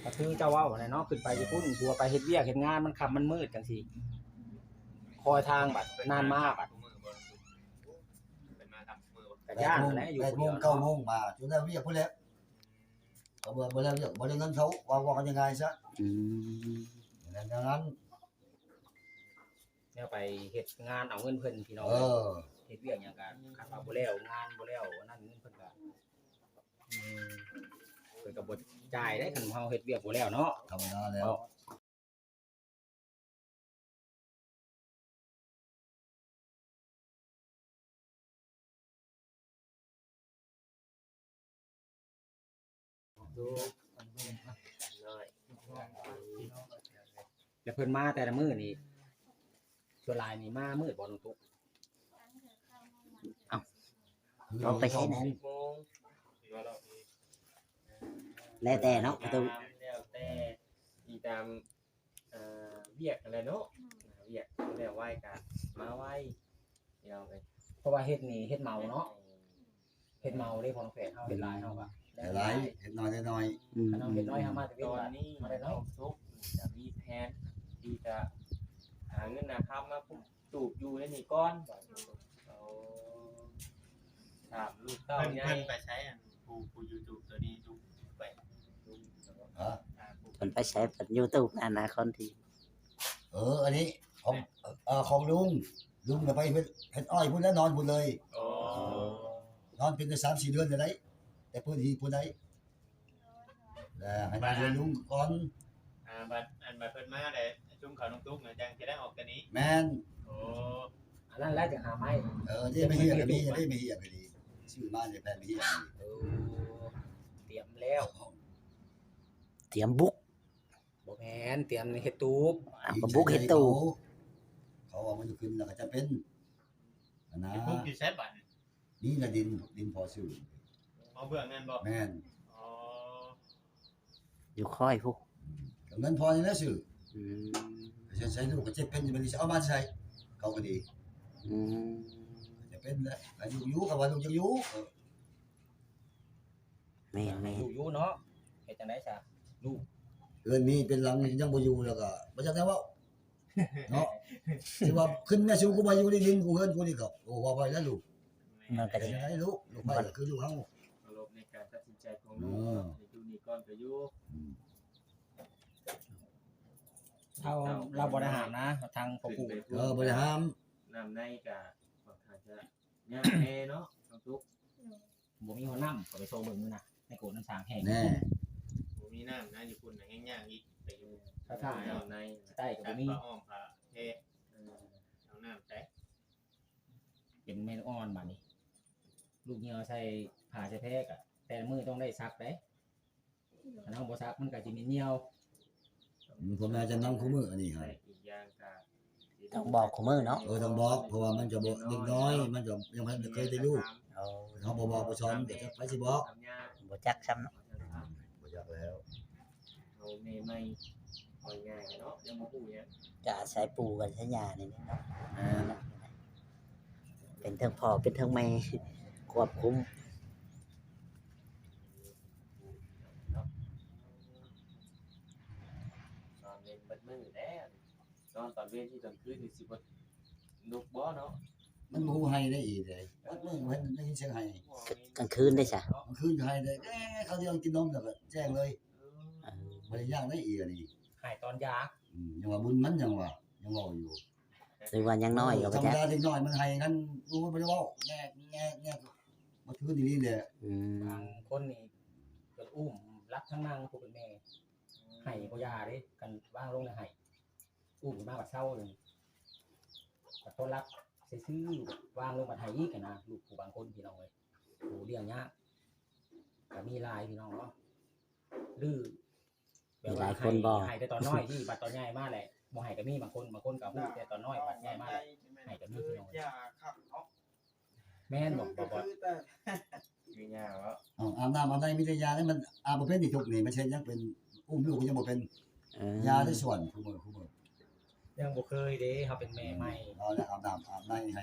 ก็คือเจ้าเว้าน่ะเนาะขึ้นไปอยู่พุ่นกลัวไปเฮ็ดเวียกเฮ็ดงานมันค่ำมันมืดจังซี่คอยทางบัดนานมาบัดเป็นมาทำมือ ก็ย่านแหละอยู่ 8 คน โม เดีย ง ว 9 โมงมาจนได้เวียกพุ่นแล้วเขาบ่ได้เวียกบ่ได้เงินเขาว่ากันยังไงซะอย่างนั้น แนวไปเฮ็ดงานเอาเงินเพิ่นพี่น้อง เฮ็ดเวียกหยังก็คันว่าบ่แล้วงานบ่แล้วนั่นเงินเพิ่นก็เพิ่นก็บ่จ่ายได้คันเฮาเฮ็ดเวียกบ่แล้วเนาะ ธรรมดาแล้ว ดู น้อย แล้วเพิ่นมาแต่ละมื้อนี่ส่วนหลายนี่มามื้อบ่น้องตุ๊ก เราไปใช้นั้น 10 โมงว่าเรา แล้วแต่เนาะประตู แล้วแต่ที่ตามเวียกอะไรเนาะเวียกแล้วไหว้กันมาไหว้เดี๋ยวไป เพราะว่าเฮ็ดนี่เฮ็ดเมาเนาะเฮ็ดเมาเด้ของน้องแฝดเฮาเฮ็ดหลายเฮาก็ แต่หลายเฮ็ดน้อยได้น้อย คันเฮาเฮ็ดน้อยเฮามาแต่เวี ต ย อก น บัด นี้ มาได้น้อ เรา ย ซุกจะมีแผนที่จะหาเงินนะครับมาตูบอยู่ในนี่ก้อนเอาถามลูกเต้า เพิ่น ไง เพิ่นไปใช้อันผู้ YouTube ตัวนี้ดูไป ฮะ เพิ่นไปใช้เพิ่น YouTube อนาคตที่ อันนี้ของลุงน่ะไปเฮ็ดอ้อยพุ่นแล้วนอนพุ่นเลย โอ้ นอนเป็นได้3-4 เดือนได้แต่พื้นที่พุ่นได้แล้วให้มาเรียนลุงก่อน บัดเพิ่นมาได้จุ่มเขาน้องตุ๊กจังสิได้ออกตัวนี้ แม่น โอ้ อันนั้นแล้วจะหาไม้ ที่ไม่เฮียก็มีจะได้ไม่เฮียก็ดีชื่อมาในแผ่นไม่เฮีย เออเตรียมแล้ว เตรียมบุก บ่แม่นเตรียมเฮ็ดตูบ ก็บุกเฮ็ดตู้ เขาว่ามันจะขึ้นแล้วก็จะเป็นนะ ไอ้พวกอยู่ใช้บัตร นี่น่ะดินพอซื้อ เอาเบื้องนั่นบ่ แม่น อ๋อ อยู่ค่อยพวก เงินพอนี่แล้วซื้อ อืม ใช้ลูกก็จะเป็นมันจะเอามาใช้เขาก็ดี อืม จะเป็นแล้วอยู่กับว่าลูกจะอยู่ แม่น ลูกอยู่เนาะเฮ็ดจังได๋ซะลูก เกินมีเป็นหลังยังบ่อยู่แล้วก็บ่จักได้ว่าเนาะสิว่าขึ้นแม่ชูกูมาอยู่ในดินกูเฮินกูนี่ก็โอ้ว่าไปแล้วลูก มันก็ แต่ จะ ยังไงลูกไปก็คือลูกเฮา เคารพในการตัดสินใจของลูกอยู่นี่ก่อนก็อยู่ เราบ่ได้ห้ามนะทางพ่อปู่ บ่ได้ห้าม น้ำในก็ค่อนข้างจะยากแน่เนาะน้องตุ๊ก บ่มีหัวน้ำก็ไปโซเบิ่งมื้อน่ะในโกดน้ำสางแห้ง แน่ บ่มีน้ำนะอยู่พุ่นน่ะยากๆอีกไปอยู่ ถ้าถ่าย น้ำใน ใต้ก็ จั บ่ ด มี ผ้าอ้อมผ้าเทเอาน้ำใส่ เป็นแม่นอ่อนบัดนี้ ลูกเหี่ยวใส่ผ้าใส่แพรกะแต่ละมื้อต้องได้ซักเด้ถ้าเฮาบ่ซักมันก็สิมีเหี่ยว ผมน่าจะนำคู่มืออันนี้ครับ อีกอย่างก็ ต้องบอกคุมื้อเนาะ ต้องบอกเพราะว่ามันจะบอกเด็กน้อยมันจะยังไม่เคยได้ลูก เอา เขาบ่บอกบ่สอนเดี๋ยวจะไปสิบอก ทำยาก บ่จักซ้ำเนาะ บ่อยากแล้ว เอาเมย์ไม่ปล่อยง่ายเนาะยังบ่ฮู้หยัง จะอาศัยปู่กับสัญญานี่เนาะ แม่น เป็นทั้งพ่อเป็นทั้งแม่ควบคุม ตอนเล่นเบิดมื้อแล้วตอนเว้นที่ตอนคืนนี่สิบ่ลุกบ่เนาะ มันบ่ฮู้ให้ได้อีกเลยมันเห็นได้ยินเสียงให้ กลางคืนได้จ้ะ มันคืนให้ได้เขาเรียกกินนมแล้วก็แจ้งเลย เออ บ่ได้ยากได้อีกอันนี้ หายตอนยา ยังว่าบุญมันยังว่ายังเว้าอยู่ หรือว่ายังน้อยก็ ธร บ่ รม จัก ดาเด็กน้อยมันให้กันรู้บ่ได้เว้าแง่บ่ถือดีๆแหละ อืม บางคนนี่เกิดอุ้มรับทั้งนางผู้เป็นแม่ให้บ่ยาเด้กันวางลงในให้อุ้มมาบัดเช้าเลยบัดต้นรับซื่อๆวางลงบัดให้อีกนะลูกผู้บางคนพี่น้องเอ้ยโหเลี้ยงยากก็มีหลายพี่น้องเนาะดื้อให้แต่ตอนน้อยที่บัดตอนใหญ่มาแหละบ่ให้ก็มีบางคนก็ฮู้แต่ตอนน้อยบัดใหญ่มาแหละให้ก็มีพี่น้อง อย่าขับเนาะ แม่นบ่บ่ คือยากแล้ว อาบน้ำอาบในมีแต่ยานี่มันอาบ่เป็นที่ทุกนี่มันเช่นยังเป็นอุ้มลูกก็ยังบ่เป็น เออย าได้ส่วนคู่มือ ยังบ่เคยเด้เฮาเป็นแม่ใหม่ เอาแล้วอาบน้ำอาบในให้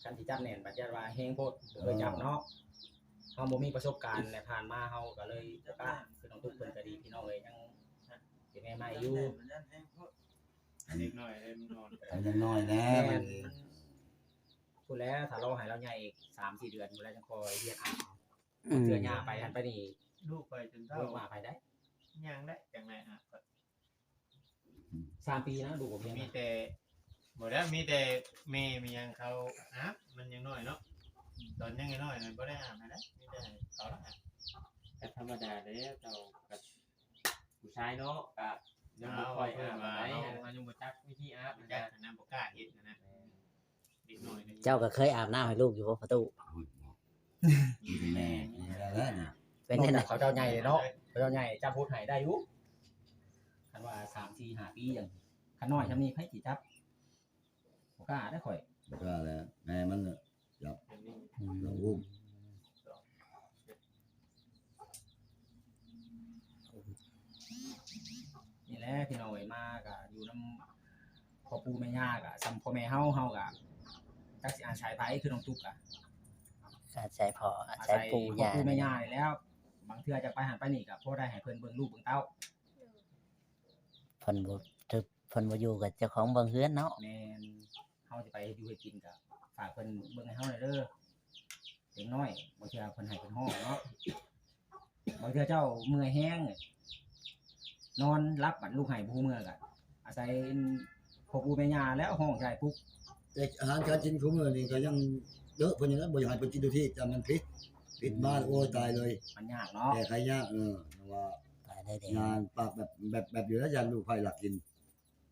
กันที่จับแน่นบัดยัดว่าแฮงโพดบ่เคยจับเนาะเฮาบ่มีประสบการณ์และผ่านมาเฮาก็เลยบ่กล้าขึ้น ม่ใหม่อยู่ เด็กน้อยเล่นนอน ทำยังน้อยแน่ แม่ มัน พูดแล้วถ้าเราให้เราใหญ่อีก3-4 เดือนพูดแล้วจังคอยเรียนอ่าน อืม เสื้อยาไปหันไปนี่ ลูกไปจนเท่า ลูกมาไปได้ ยังได้จังไรอ่ะ 3 ปีนะดูผมเรียน มีแต่บ่ได้มีแต่เมย์มียังเขาอาบมันยังน้อยเนาะตอนยังน้อยมันบ่ได้อาบนะมีแต่เขาละอาบ ก็ธรรมดาแล้วเจ้ากับผู้ชายเนาะก็ยังบ่ค่อยอาบปานใดมันยังบ่จักวิธีอาบ มัน นะ จะน้ำบ่กล้าเฮ็ดนะเด็กน้อยนี่ เจ้าก็เคยอาบน้ำให้ลูกอยู่บ่ประตู แม่นี่แหละนี่ เป็นจังได๋ เขาเจ้าใหญ่เลยเนาะเขาเจ้าใหญ่จำพูดให้ได้อยู่คันว่า3-4-5 ปีอย่างคันน้อยทำนี้ไผสิจับบ่กล้าได้ข่อย บ่กล้าแล้วแม่มันน่ะ เป็นนี่ เราอุ้ม นี่แหละพี่น้องเอ้ยมาก็อยู่นำพ่อปู่แม่ย่าก็ซ้ำพ่อแม่เฮาก็จักสิอาศัยไผคือน้องตุ๊กอะ อาศัยพ่ออาศัยปู่ พ่อย่ า ปู่แม่ย่านี่แล้ว บางเทื่อจะไปหันไปนี่ก็พอได้ให้เพิ่นเบิ่งลูกเบิ่งเต้า เพิ่นบ่ถึกเพิ่นบ่อยู่กับเจ้าของเบิ่งเฮือนเนาะ แม่นเฮาสิไปอยู่ให้กินก็ฝากเพิ่นเบิ่งให้เฮาหน่อยเด้อเด็กน้อยบางเทื่อเพิ่นให้เพิ่นฮ้องเนาะบางเทื่อเจ้าเมื่อยแฮงนอนรับบัดลูกให้บ่ฮู้เมื่อก็อาศัยพ่อปู่แม่ย่าแล้วห้องใส่ปุ๊บ แต่อาหารการกินของมื้อนี่ก็ยังเยอะเพิ่นอย่างนั้นบ่อยากให้เพิ่นกินทุกที่แต่มันผิดมาโอ้ยตายเลย มันยากเนาะ แต่ใครยากว่า ตายได้เด้ งานปากแบบอยู่แล้วยันลูกไฟหลักกิน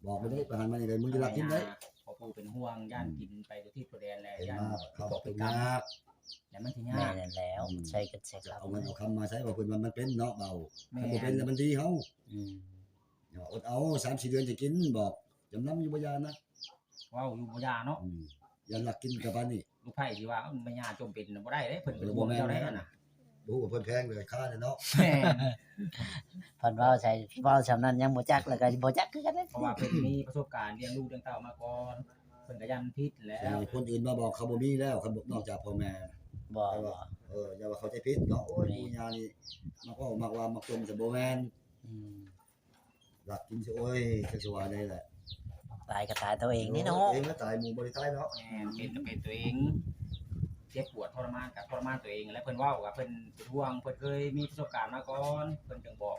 บอกไปได้ประหารมันยังไงมึงจะหลักกินได้ พ่อปู่เป็นห่วงย่านกินไปที่ตัวแดนแล้ว เห็น ย่าน มาเขา ตก เป็น กรรม ยาก แล้วมันสิ แม่ ยาก นั่นแล้วใช้กันใช้เรา เอาเงินเอาคำมาใช้ว่าเพิ่นมันเป็นเนาะเบา แม่ ถ้าบ่เป็นแล้วมันดีเฮา อืม อดเอา3-4 เดือนจะกินบอกจำนำอยู่บ่ยานะ เว้าอยู่บ่ยาเนาะ ยันหลักกินกับบ้านนี่ ลูกไผ่สิว่ามันยาจมเป็นบ่ได้เด้เพิ่นเป็นห่วงเจ้าได้น่ะ บ่ฮู้ว่าเพิ่นแพงเลยค่าเนี่ยเนาะ แม่ เพิ่นเว้าใช้เว้าซำนั้นยังบ่จักแล้วก็บ่จักคือกันเด้ เพราะว่าเพิ่นมีประสบการณ์เลี้ยงลูกเลี้ยงเต้ามาก่อนเพิ่นก็ยันพิษแล้ แต่ ว คนอื่นมาบอกเขาบ่มีแล้วเขาบอกนอกจากพ่อแม่ บ่บ่ อย่าว่าเขาใจผิดเนาะโอ้ยปู่ย่านี่มักว่ามักว่ามักจมจะบ่แม่น อืม หลักกินสิโอ้ยจักสิว่าได้แหละ ตายก็ตายตัวเองนี่เนาะ เองก็ตายหมู่บ่ได้ตายเนาะ แม่เป็นก็เป็นตัวเองเจ็บปวดทรมานกับทรมานตัวเองและเพิ่นเว้ากับเพิ่นเป็นห่วงเพิ่นเคยมีประสบการณ์มาก่อนเพิ่นจึงบอก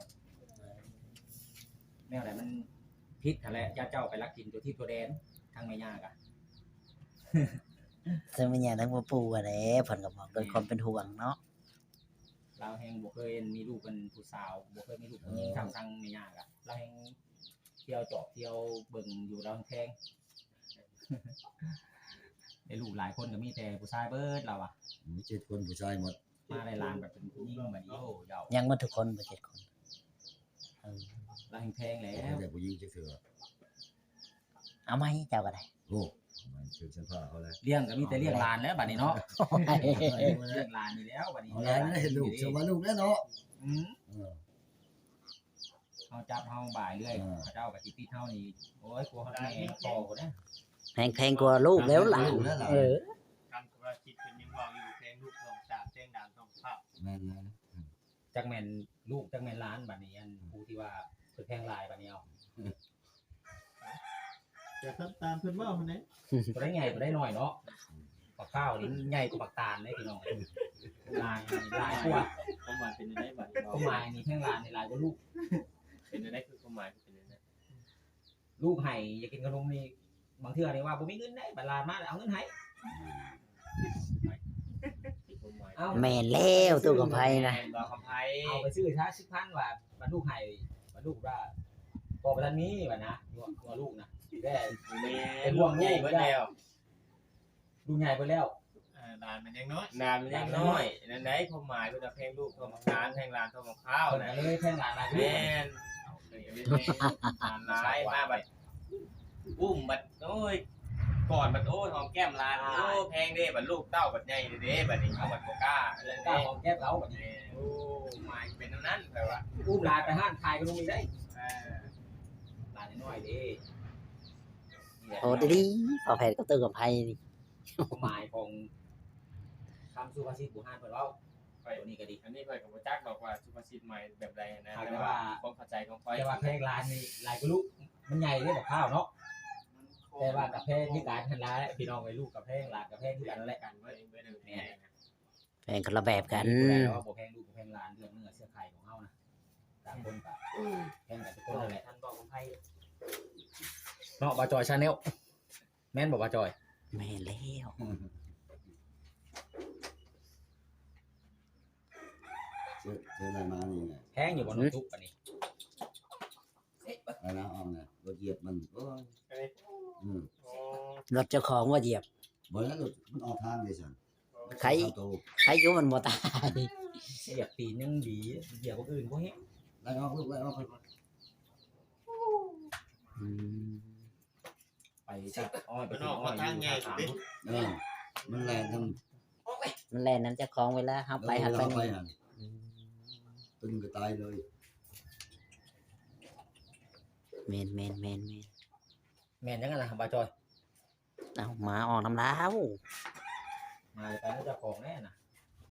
แนวไหนมันพิษนั่นแหละญาติเจ้าไปลักกินตัวที่ตัวแดนทางแม่ย่าก็ ซึ่งมันอย่างทั้งบ่ปู่อะแหละเพิ่นก็บอกโดยความเป็นห่วงเนาะ เราแฮงบ่เคยมีลูกเป็นผู้สาวบ่เคยมีลูกผู้หญิงทางแม่ย่าก็เราแฮงเที่ยวจอบเที่ยวเบิ่งอยู่เราแพง ได้ลูกหลายคนก็มีแต่ผู้ชายเบิดเราอะ มี7คนผู้ชายหมด มาในลานแบบเป็นผู้หญิงแบบนี้โอ้ยาว ยังบ่ทุกคนบ่7คนเออ เราแฮงแพงแล้ แต่ ว แต่ผู้หญิงจักเทื่อ เอาไหมเจ้าก็ได้ โอ้มันคือสันผ้าเขาแล้ว เลี้ยงก็มีแต่เลี้ยงหลานแล้วบัดนี้เนาะเลี้ยงหลานนี่แล้วบัดนี้ เอาหลานได้เห็นลูกสว่าลูกแล้วเนาะ อืม เออ เฮาจับเฮาบ่ายเรื่อย อ่า เขาเจ้าก็สิติดเฮานี่โอ้ยกลัวเขาแม่คอกูนะ แพงกว่าลูกแล้วหลานเออ ทำว่าคิดเป็นยังว่าอยู่เพลงลูกทองสามเพลงดามทองข้าว แม่นแล้ว จักแม่นลูกจักแม่นหลานบัดนี้อันผู้ที่ว่าเพิ่นแพงหลายบัดนี้เอา จะตามเพิ่นว่ามันไหน บ่ได้ใหญ่บ่ได้น้อยเนาะปากข้าวนี่ใหญ่กว่าปากตาลเด้พี่น้องหลายหลายกว่า ความหมายเป็นยังไงบัด ความหมายนี่แพงหลานนี่หลายกว่าลูก เป็นยังไงคือความหมายเป็นยังไง ลูกให้อยากกินขนมนี่บางเทื่อนี่ว่าบ่มีเงินได้บัดลามาเอาเงินให้ ความหมาย เอา แม่นแล้วตู้กับไผนะ บ่คำไผ เอาไปซื้อช้า10,000ว่าบัดลูกให้บัดลูกว่าพอบ่ทันมีบัดนะตัวลูกนะได้ แม่ลูกใหญ่เบิดแล้ว ลูกใหญ่ไปแล้ว หลานมันยังน้อย นามมันยังน้อยนั่นได้ความหมายเพิ่นว่าเพลงลูกทองหลานเพลงหลานทองข้าว คน นะ ก็เลยแพงหลานหลาน แม่นหลายมาบัดอุ้มบัดโอ้ยกอดบัดโอ้ยหอมแก้มหลานโอ้แพงเด้บัดลูกเต้าบัดใหญ่เด้บัดนี้เอาบัดบ่กล้าเรื่อง ก้า นี้ ของแก้เราบัดนี้ โอ้หมายเป็นนั้นแปลว่า อุ้มหลานไปห้างขายก็ลงมีได้หลานน้อยๆเด้ โอ้ดีๆพอแพทย์ก็ตู้กับไผนี่ ความหมายของคำสุภาษิตโบราณเพิ่นเว้าไป ตัวนี้ก็ดี อันนี้ข่อยกับจักบอกว่าสุภาษิตใหม่แบบใดนะ ครับ แต่ว่าความเข้าใจของข่อย แต่ว่าแพงร้านนี่หลายก็ลูกมันใหญ่เด้บอกข้าวเนาะแต่ว่ากับแพงที่การทันร้ายพี่น้องไอ้ลูกกับแพงหลานกับแพงที่กันนั่นแหละ กันเว้ยเว้ยแม่ แพงคนละแบบกัน แต่ว่าบ่แพงลูกบ่แพงหลานเรื่องเนื้อเสื้อไข่ของเฮานะต่างคนก็แพงกันทุกคนนั่นแหละ ท่านบอกผมให้ เนาะบ่จอยชาแนลแม่นบ่บ่จอย แม่แล้ว เจออะไรมานี่ไง แพงอยู่บ่น้องตุ๊กอันนี้ อะไรนะอ้อมเนี่ยรถเหยียบมันโอ้ยอืม รถเจ้าของว่าเหยียบ บ่แล้วรถมันออกทางเลยซั่น ใคร เข้าโต ใครอยู่มันบ่ตาย เหยียบตีนยังดีเหยียบคนอื่นบ่เฮ็ด ไล่ออกลูกไล่ออกค่อย อืม ไปจักอ้อยไป มันออกมาทางใหญ่สุดดิ ๆมันแล่นนำ มันแล่นนั้นเจ้าของเวลาเฮาไปหันไป ไป นี่ หั่น อืม ตึงก็ตายเลย แม่น แม่นจังกันล่ะบ่จอย เอาหมาออกน้ำลาว มาไปแล้วเจ้าของแน่น่ะ